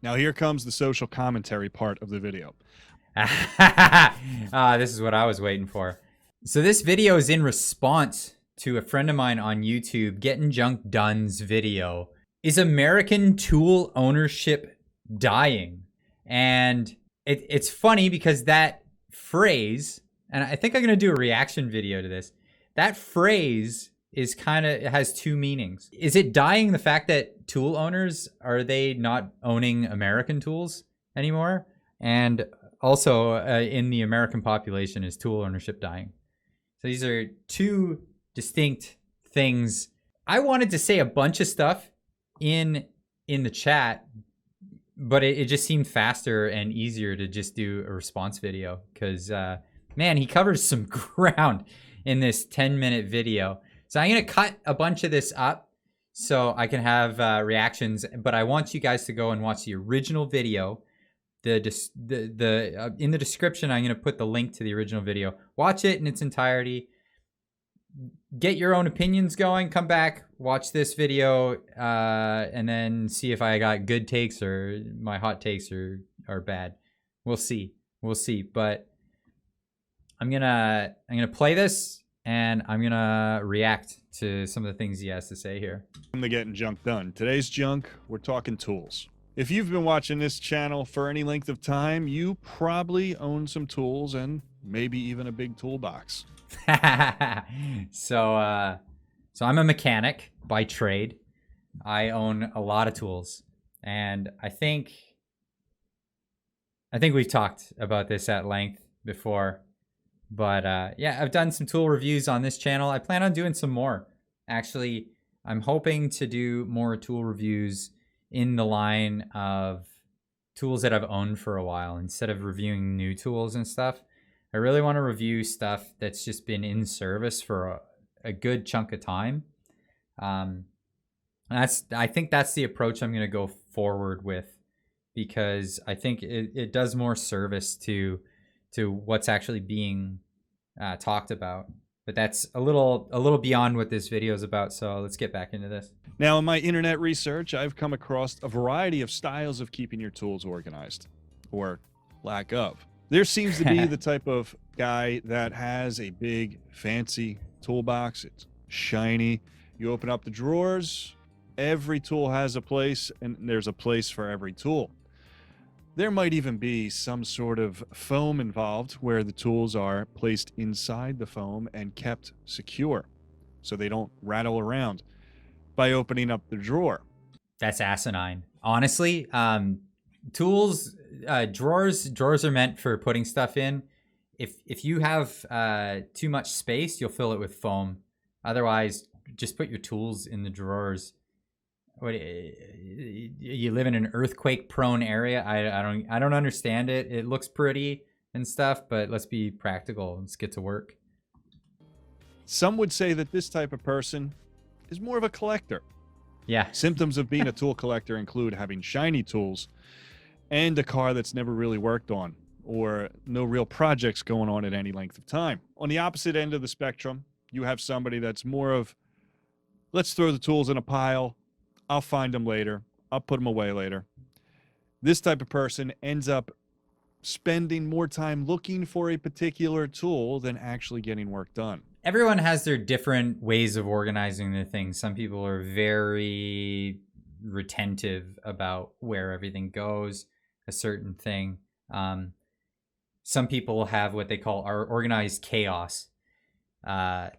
Now here comes the social commentary part of the video. This is what I was waiting for. So this video is in response to a friend of mine on YouTube, Gettin Junk Done's video. Is American tool ownership dying? And it's funny because that phrase, and I think I'm gonna do a reaction video to this. That phrase is it has two meanings. Is it dying, the fact that tool owners, are they not owning American tools anymore? And also in the American population, is tool ownership dying? So these are two distinct things. I wanted to say a bunch of stuff in the chat, but it just seemed faster and easier to just do a response video because, man, he covers some ground in this 10-minute video. So I'm going to cut a bunch of this up so I can have reactions, but I want you guys to go and watch the original video. In the description, I'm going to put the link to the original video. Watch it in its entirety. Get your own opinions going. Come back, watch this video, and then see if I got good takes or my hot takes are bad. We'll see. We'll see. But I'm gonna play this and I'm gonna react to some of the things he has to say here. From the Gettin Junk Done. Today's junk, we're talking tools. If you've been watching this channel for any length of time, you probably own some tools and maybe even a big toolbox. So I'm a mechanic by trade. I own a lot of tools, and I think we've talked about this at length before. But yeah, I've done some tool reviews on this channel. I plan on doing some more. Actually, I'm hoping to do more tool reviews in the line of tools that I've owned for a while instead of reviewing new tools and stuff. I really want to review stuff that's just been in service for a good chunk of time. And I think that's the approach I'm going to go forward with, because I think it does more service to what's actually being talked about. But that's a little beyond what this video is about, so let's get back into this. Now, in my internet research, I've come across a variety of styles of keeping your tools organized, or lack of. There seems to be the type of guy that has a big, fancy toolbox. It's shiny. You open up the drawers, every tool has a place, and there's a place for every tool. There might even be some sort of foam involved where the tools are placed inside the foam and kept secure so they don't rattle around by opening up the drawer. That's asinine. Honestly, tools, drawers are meant for putting stuff in. If you have too much space, you'll fill it with foam. Otherwise, just put your tools in the drawers. What, you live in an earthquake-prone area? I don't understand it. It looks pretty and stuff, but let's be practical. Let's get to work. Some would say that this type of person is more of a collector. Yeah. Symptoms of being a tool collector include having shiny tools and a car that's never really worked on, or no real projects going on at any length of time. On the opposite end of the spectrum, you have somebody that's more of, let's throw the tools in a pile. I'll find them later. I'll put them away later. This type of person ends up spending more time looking for a particular tool than actually getting work done. Everyone has their different ways of organizing their things. Some people are very retentive about where everything goes, a certain thing. Some people have what they call organized chaos. I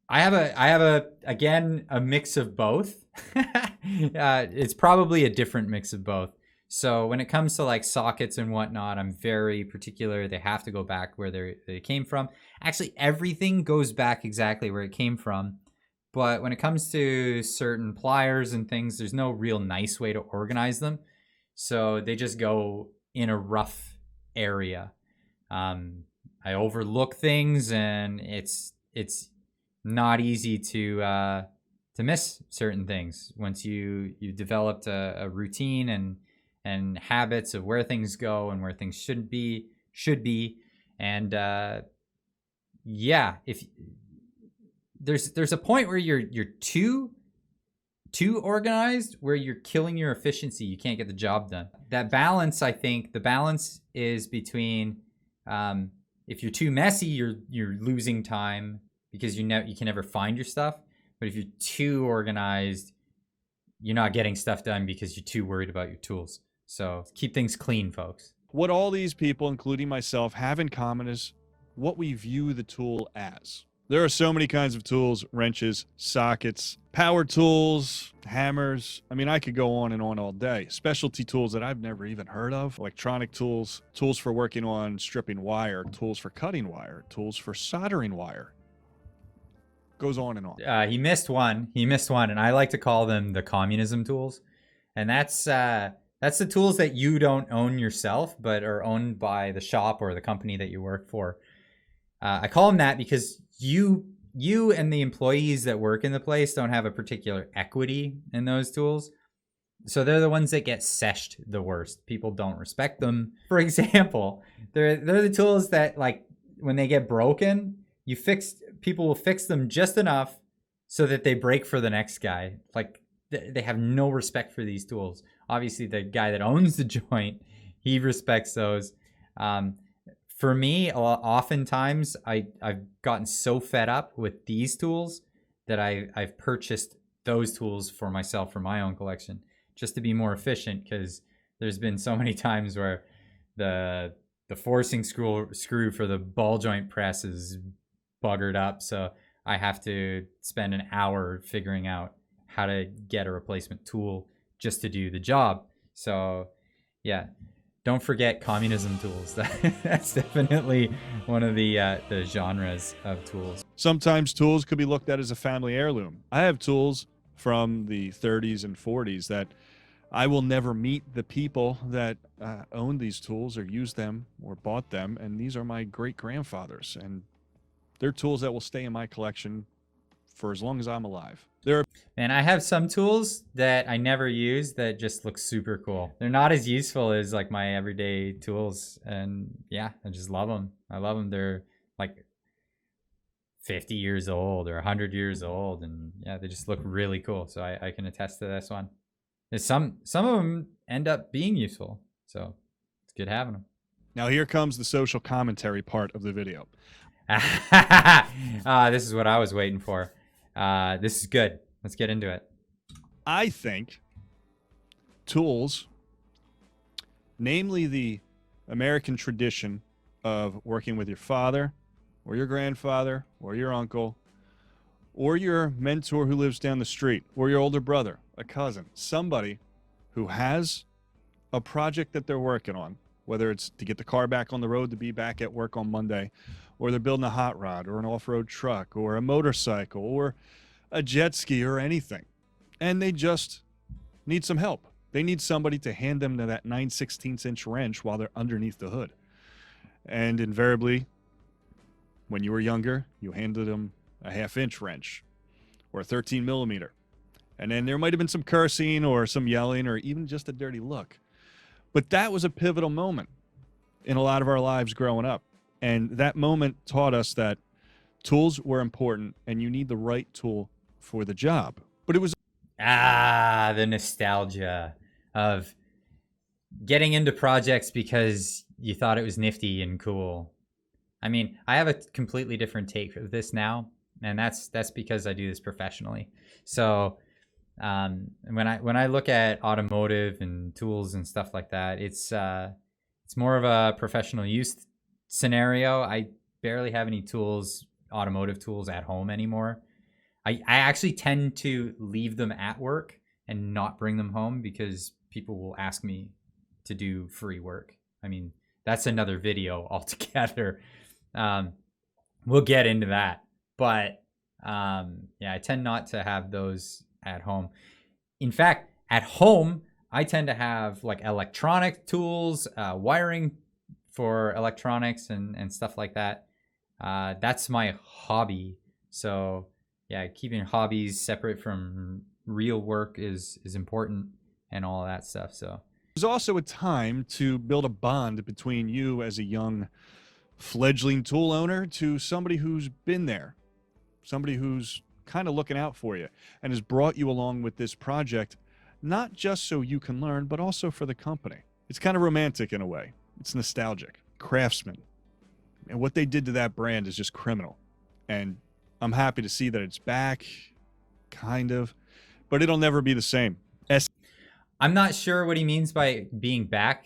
have a mix of both. It's probably a different mix of both. So when it comes to like sockets and whatnot, I'm very particular. They have to go back where they came from. Actually, everything goes back exactly where it came from. But when it comes to certain pliers and things, there's no real nice way to organize them. So they just go in a rough area. I overlook things, and it's not easy to miss certain things once you've developed a routine and habits of where things go and where things should be. And yeah, if there's a point where you're too too organized where you're killing your efficiency. You can't get the job done. That balance, I think, the balance is between if you're too messy, you're losing time because you can never find your stuff. But if you're too organized, you're not getting stuff done because you're too worried about your tools. So keep things clean, folks. What all these people, including myself, have in common is what we view the tool as. There are so many kinds of tools: wrenches, sockets, power tools, hammers. I mean, I could go on and on all day. Specialty tools that I've never even heard of, electronic tools, tools for working on stripping wire, tools for cutting wire, tools for soldering wire. Goes on and on. He missed one, and I like to call them the communism tools. And that's the tools that you don't own yourself, but are owned by the shop or the company that you work for. I call them that because you and the employees that work in the place don't have a particular equity in those tools. So they're the ones that get seshed the worst. People don't respect them. For example, they're the tools that, like, when they get broken, people will fix them just enough so that they break for the next guy. Like, they have no respect for these tools. Obviously, the guy that owns the joint, he respects those. For me, oftentimes I've gotten so fed up with these tools that I've purchased those tools for myself for my own collection, just to be more efficient, because there's been so many times where the forcing screw for the ball joint press is buggered up, so I have to spend an hour figuring out how to get a replacement tool just to do the job. So yeah, don't forget communism tools. That's definitely one of the genres of tools. Sometimes tools could be looked at as a family heirloom. I have tools from the 30s and 40s that I will never meet the people that owned these tools or used them or bought them, and these are my great-grandfathers, and they're tools that will stay in my collection for as long as I'm alive. And I have some tools that I never use that just look super cool. They're not as useful as like my everyday tools, and yeah, I just love them. I love them. They're like 50 years old or 100 years old, and yeah, they just look really cool. So I can attest to this one. There's some of them end up being useful, so it's good having them. Now here comes the social commentary part of the video. This is what I was waiting for. This is good. Let's get into it. I think tools, namely the American tradition of working with your father or your grandfather or your uncle or your mentor who lives down the street or your older brother, a cousin, somebody who has a project that they're working on, whether it's to get the car back on the road to be back at work on Monday, or they're building a hot rod or an off-road truck or a motorcycle or a jet ski or anything, and they just need some help. They need somebody to hand them to that 9/16" wrench while they're underneath the hood. And invariably, when you were younger, you handed them a 1/2" wrench or a 13mm. And then there might have been some cursing or some yelling or even just a dirty look. But that was a pivotal moment in a lot of our lives growing up. And that moment taught us that tools were important and you need the right tool for the job. But it was the nostalgia of getting into projects because you thought it was nifty and cool. I mean, I have a completely different take of this now, and that's because I do this professionally. So when I look at automotive and tools and stuff like that, it's more of a professional use scenario. I barely have any tools, automotive tools, at home anymore. I actually tend to leave them at work and not bring them home because people will ask me to do free work. I mean, that's another video altogether. We'll get into that. But yeah, I tend not to have those at home. In fact, at home, I tend to have like electronic tools, wiring for electronics and stuff like that. That's my hobby. So yeah, keeping hobbies separate from real work is important and all that stuff. So there's also a time to build a bond between you as a young fledgling tool owner to somebody who's been there, somebody who's kind of looking out for you and has brought you along with this project, not just so you can learn, but also for the company. It's kind of romantic in a way. It's nostalgic. Craftsman. And what they did to that brand is just criminal. And I'm happy to see that it's back, kind of, but it'll never be the same. I'm not sure what he means by being back.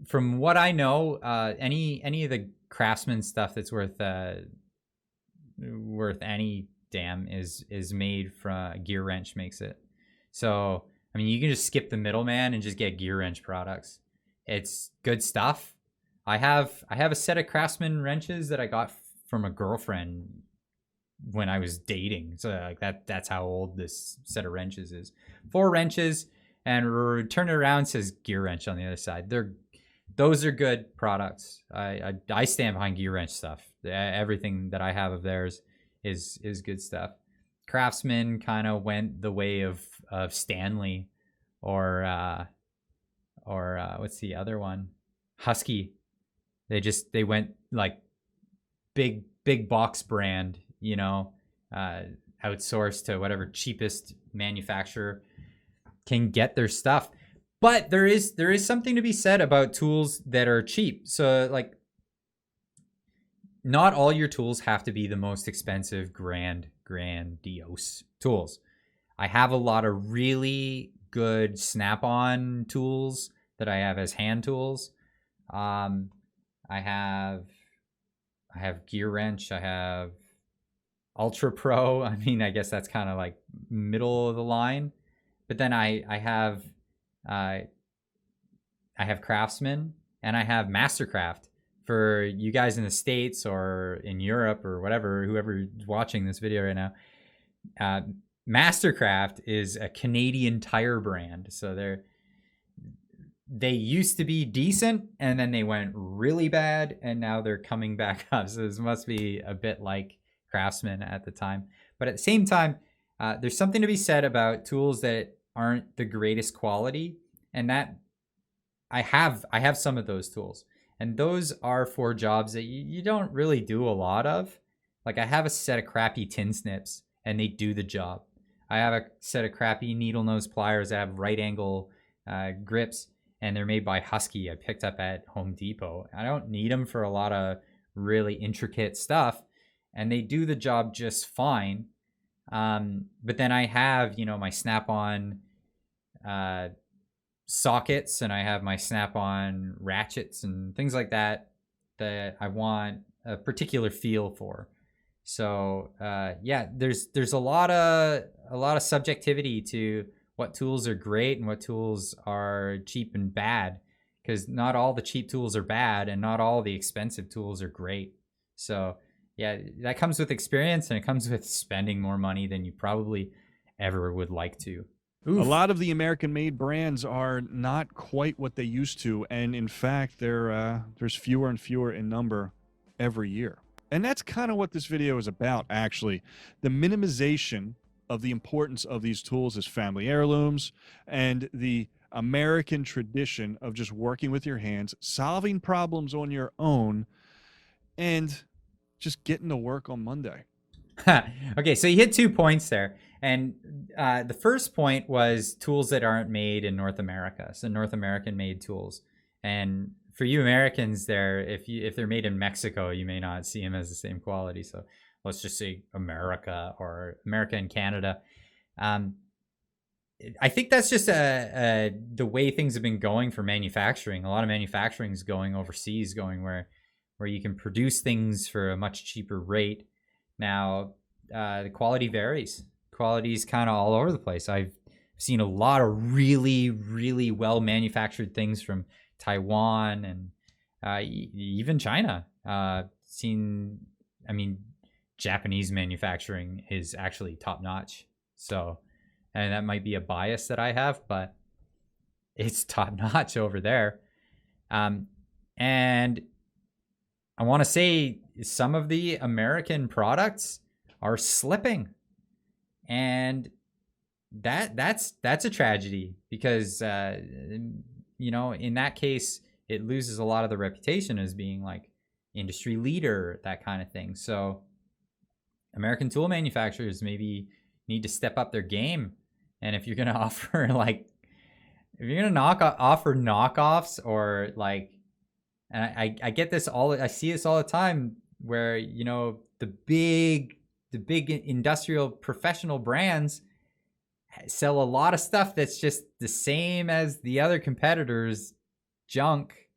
From what I know, any of the Craftsman stuff that's worth any damn is made from Gear Wrench makes it. So I mean, you can just skip the middleman and just get Gear Wrench products. It's good stuff. I have a set of Craftsman wrenches that I got from a girlfriend when I was dating. So like that's how old this set of wrenches is. 4 wrenches, and turn it around, says Gear Wrench on the other side. Those are good products. I stand behind Gear Wrench stuff. Everything that I have of theirs is good stuff. Craftsman kind of went the way of Stanley, or what's the other one? Husky. They went like big box brand, you know, outsourced to whatever cheapest manufacturer can get their stuff. But there is something to be said about tools that are cheap. So like, not all your tools have to be the most expensive, grandiose tools. I have a lot of really good Snap-on tools that I have as hand tools. I have Gear Wrench. I have Ultra Pro. I mean, I guess that's kind of like middle of the line. But then I have Craftsman, and I have Mastercraft. For you guys in the States or in Europe or whatever, whoever's watching this video right now, Mastercraft is a Canadian tire brand. So they used to be decent, and then they went really bad, and now they're coming back up. So this must be a bit like Craftsman at the time. But at the same time, there's something to be said about tools that aren't the greatest quality, and that I have some of those tools, and those are for jobs that you don't really do a lot of. Like I have a set of crappy tin snips, and they do the job. I have a set of crappy needle nose pliers that have right angle grips, and they're made by Husky. I picked up at Home Depot. I don't need them for a lot of really intricate stuff, and they do the job just fine. But then I have, you know, my Snap-on sockets, and I have my Snap-on ratchets and things like that I want a particular feel for. So yeah, there's a lot of subjectivity to what tools are great and what tools are cheap and bad, because not all the cheap tools are bad, and not all the expensive tools are great. So yeah, that comes with experience, and it comes with spending more money than you probably ever would like to. Oof. A lot of the American-made brands are not quite what they used to, and in fact, there's fewer and fewer in number every year. And that's kind of what this video is about, actually. The minimization of the importance of these tools as family heirlooms, and the American tradition of just working with your hands, solving problems on your own, and just getting to work on Monday. Okay, so you hit 2 points there. And the first point was tools that aren't made in North America. So North American made tools. And for you Americans there, if they're made in Mexico, you may not see them as the same quality. So let's just say America, or America and Canada. I think that's just the way things have been going for manufacturing. A lot of manufacturing is going overseas, going where you can produce things for a much cheaper rate. Now, the quality varies. Quality is kind of all over the place. I've seen a lot of really, really well manufactured things from Taiwan and even China. Japanese manufacturing is actually top notch. So, and that might be a bias that I have, but it's top notch over there. And I want to say some of the American products are slipping, and that's a tragedy, because you know, in that case, it loses a lot of the reputation as being like industry leader, that kind of thing. So American tool manufacturers maybe need to step up their game. And if you're going to offer like, if you're going to offer knockoffs or like, and I get this I see this all the time where, you know, the big industrial professional brands sell a lot of stuff that's just the same as the other competitors' junk,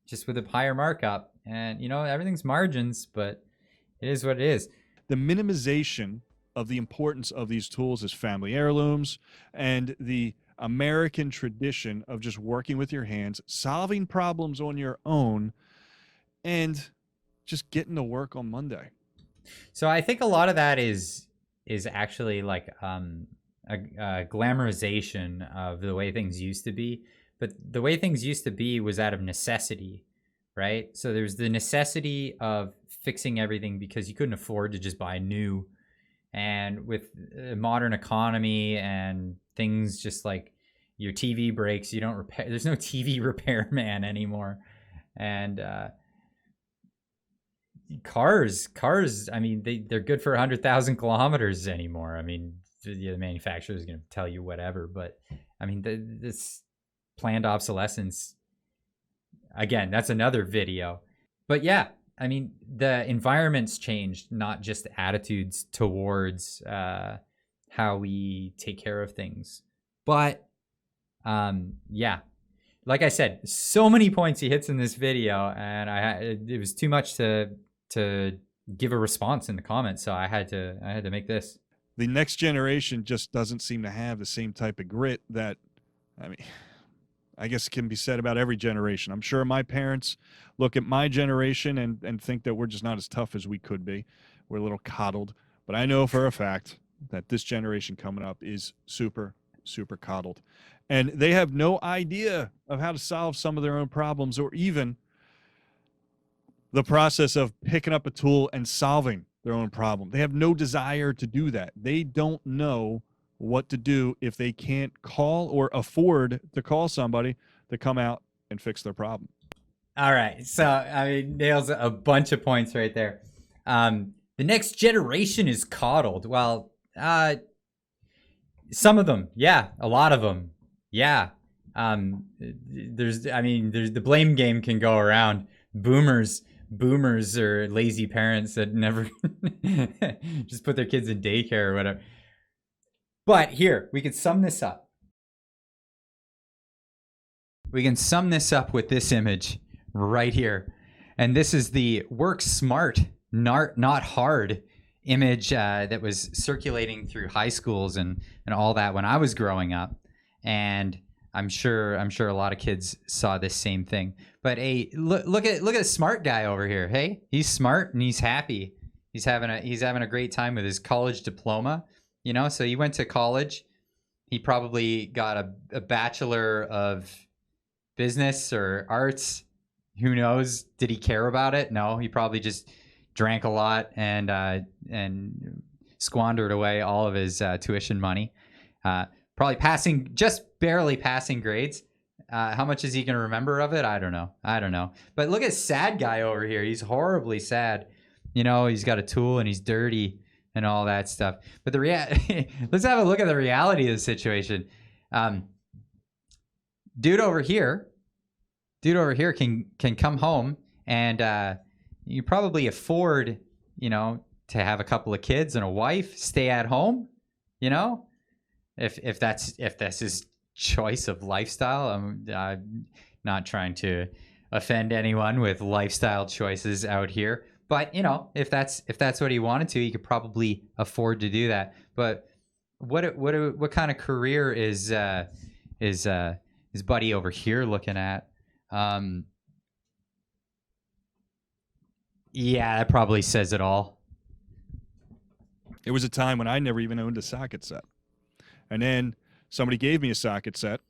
just with a higher markup. And, you know, everything's margins, but it is what it is. The minimization of the importance of these tools as family heirlooms and the American tradition of just working with your hands, solving problems on your own, and just getting to work on Monday. So I think a lot of that is actually like a glamorization of the way things used to be. But the way things used to be was out of necessity, right? So there's the necessity of fixing everything because you couldn't afford to just buy new. And with a modern economy and things just like your TV breaks, you don't repair. There's no TV repairman anymore. And cars, I mean, they're good for 100,000 kilometers anymore. I mean, the manufacturer is going to tell you whatever, but I mean, this planned obsolescence, again, that's another video. But yeah, I mean, the environment's changed, not just attitudes towards how we take care of things. But yeah, like I said, so many points he hits in this video, and it was too much to give a response in the comments, so I had to make this. The next generation just doesn't seem to have the same type of grit that, I mean, I guess it can be said about every generation. I'm sure my parents look at my generation and think that we're just not as tough as we could be. We're a little coddled. But I know for a fact that this generation coming up is super, super coddled. And they have no idea of how to solve some of their own problems, or even the process of picking up a tool and solving their own problem. They have no desire to do that. They don't know what to do if they can't call or afford to call somebody to come out and fix their problem. All right. So, I mean, nails a bunch of points right there. The next generation is coddled. Well, some of them. Yeah. A lot of them. Yeah. There's the blame game can go around. Boomers are lazy parents that never just put their kids in daycare or whatever. But here, we can sum this up. We can sum this up with this image right here. And this is the work smart, not hard image that was circulating through high schools and all that when I was growing up. And I'm sure a lot of kids saw this same thing. But look at a smart guy over here. Hey, he's smart and he's happy. He's having a great time with his college diploma. You know, so he went to college. He probably got a bachelor of business or arts. Who knows? Did he care about it? No, he probably just drank a lot and squandered away all of his tuition money. Probably just barely passing grades. How much is he going to remember of it? I don't know. But look at sad guy over here. He's horribly sad. You know, he's got a tool and he's dirty and all that stuff. But let's have a look at the reality of the situation. Dude over here can come home and you probably afford, you know, to have a couple of kids and a wife, stay at home, you know, if that's his choice of lifestyle. I'm not trying to offend anyone with lifestyle choices out here. But, you know, if that's what he wanted to, he could probably afford to do that. But what kind of career is his buddy over here looking at? Yeah, that probably says it all. It was a time when I never even owned a socket set. And then somebody gave me a socket set,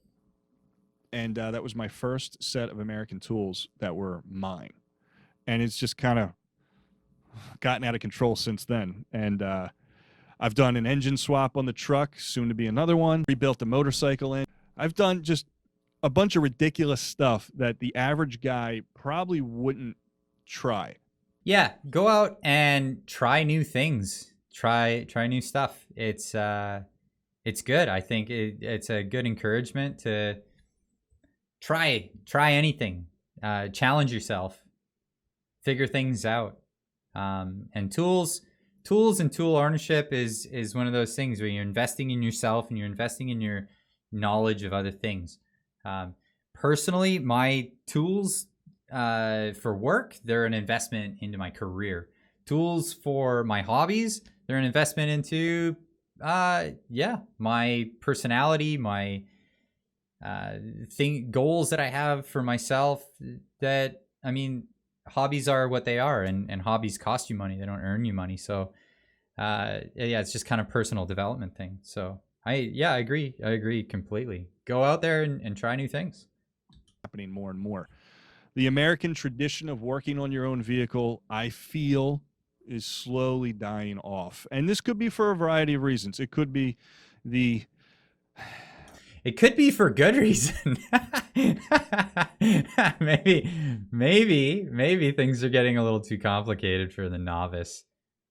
and that was my first set of American tools that were mine. And it's just kind of gotten out of control since then. And I've done an engine swap on the truck, soon to be another one. Rebuilt the motorcycle in. I've done just a bunch of ridiculous stuff that the average guy probably wouldn't try. Yeah, go out and try new things. Try new stuff. It's good. I think it's a good encouragement to try anything. Challenge yourself. Figure things out. And tools and tool ownership is one of those things where you're investing in yourself and you're investing in your knowledge of other things. Personally, my tools for work, they're an investment into my career. Tools for my hobbies, they're an investment into my personality, my goals that I have for myself. That, I mean, hobbies are what they are, and hobbies cost you money. They don't earn you money. So it's just kind of personal development thing. So I agree completely. Go out there and try new things. Happening more and more. The American tradition of working on your own vehicle, I feel, is slowly dying off. And this could be for a variety of reasons. It could be for good reason. maybe things are getting a little too complicated for the novice.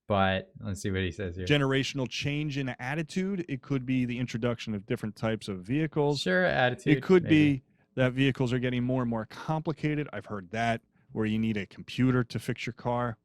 But let's see what he says here. Generational change in attitude. It could be the introduction of different types of vehicles. Sure, attitude. It could be that vehicles are getting more and more complicated. I've heard that, where you need a computer to fix your car.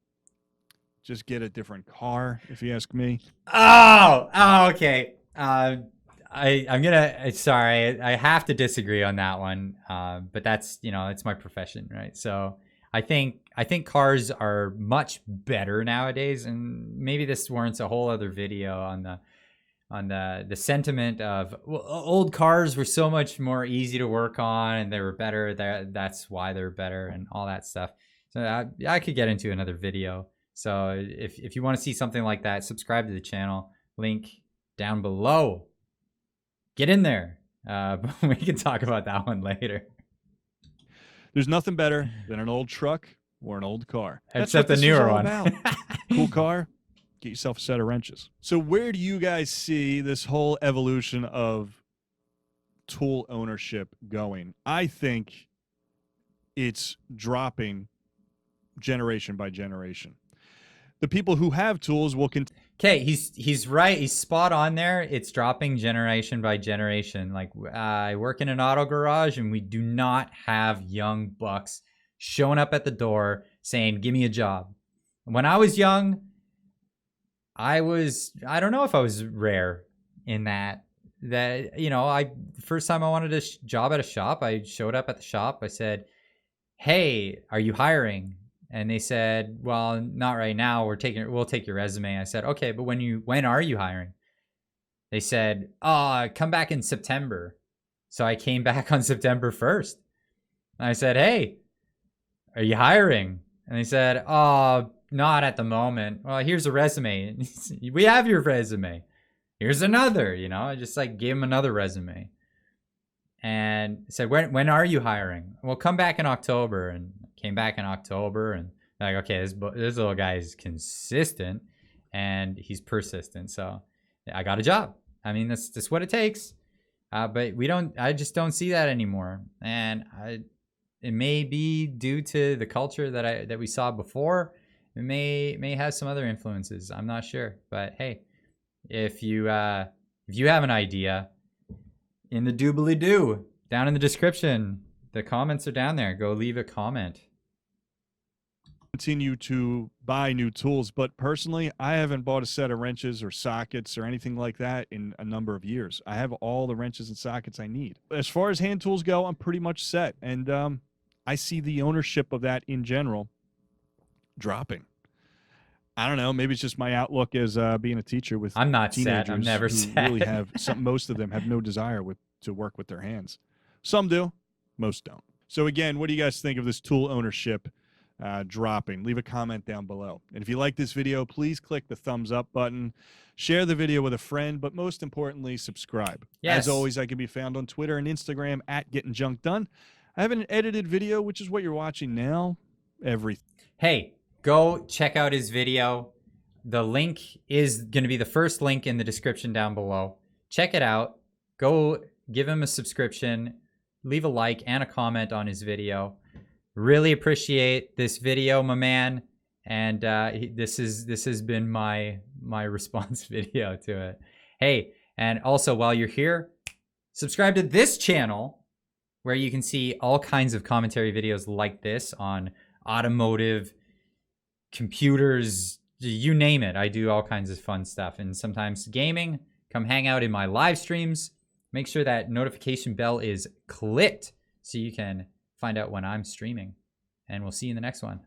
Just get a different car, if you ask me. Oh, okay. I'm gonna, sorry, I have to disagree on that one. But that's, it's my profession, right? So I think cars are much better nowadays, and maybe this warrants a whole other video on the sentiment of, well, old cars were so much more easy to work on and they were better. That's why they're better and all that stuff. So I could get into another video. So if you want to see something like that, subscribe to the channel. Link down below. Get in there. We can talk about that one later. There's nothing better than an old truck or an old car. Except the newer one. Cool car. Get yourself a set of wrenches. So where do you guys see this whole evolution of tool ownership going? I think it's dropping generation by generation. The people who have tools will continue. Okay, he's right. He's spot on there. It's dropping generation by generation. Like, I work in an auto garage, and we do not have young bucks showing up at the door saying, "Give me a job." When I was young, I don't know if I was rare in that, first time I wanted a job at a shop, I showed up at the shop. I said, "Hey, are you hiring?" And they said, "Well, not right now. We'll take your resume." I said, "Okay, but when are you hiring?" They said, "Come back in September." So I came back on September 1st. And I said, "Hey, are you hiring?" And they said, "Not at the moment." "Well, here's a resume." "We have your resume. Here's another." I just gave them another resume. And said, when are you hiring?" "Well, come back in October." And came back in October, and okay, this little guy is consistent and he's persistent. So I got a job. I mean, that's just what it takes. But I just don't see that anymore. And it may be due to the culture that we saw before. It may have some other influences. I'm not sure. But hey, if you have an idea, in the doobly-doo, down in the description, the comments are down there. Go leave a comment. Continue to buy new tools, but personally, I haven't bought a set of wrenches or sockets or anything like that in a number of years. I have all the wrenches and sockets I need. As far as hand tools go, I'm pretty much set, and I see the ownership of that in general dropping. I don't know. Maybe it's just my outlook as being a teacher with I'm not teenagers sad. I'm never who sad. really have most of them have no desire to work with their hands. Some do, most don't. So again, what do you guys think of this tool ownership dropping? Leave a comment down below. And if you like this video, please click the thumbs up button, share the video with a friend, but most importantly, subscribe. Yes. As always, I can be found on Twitter and Instagram at Gettin Junk Done. I have an edited video, which is what you're watching now. Hey, go check out his video. The link is going to be the first link in the description down below. Check it out. Go give him a subscription, leave a like and a comment on his video. Really appreciate this video, my man. And this has been my response video to it. Hey, and also while you're here, subscribe to this channel where you can see all kinds of commentary videos like this on automotive, computers, you name it. I do all kinds of fun stuff, and sometimes gaming. Come hang out in my live streams. Make sure that notification bell is clicked so you can find out when I'm streaming. And we'll see you in the next one.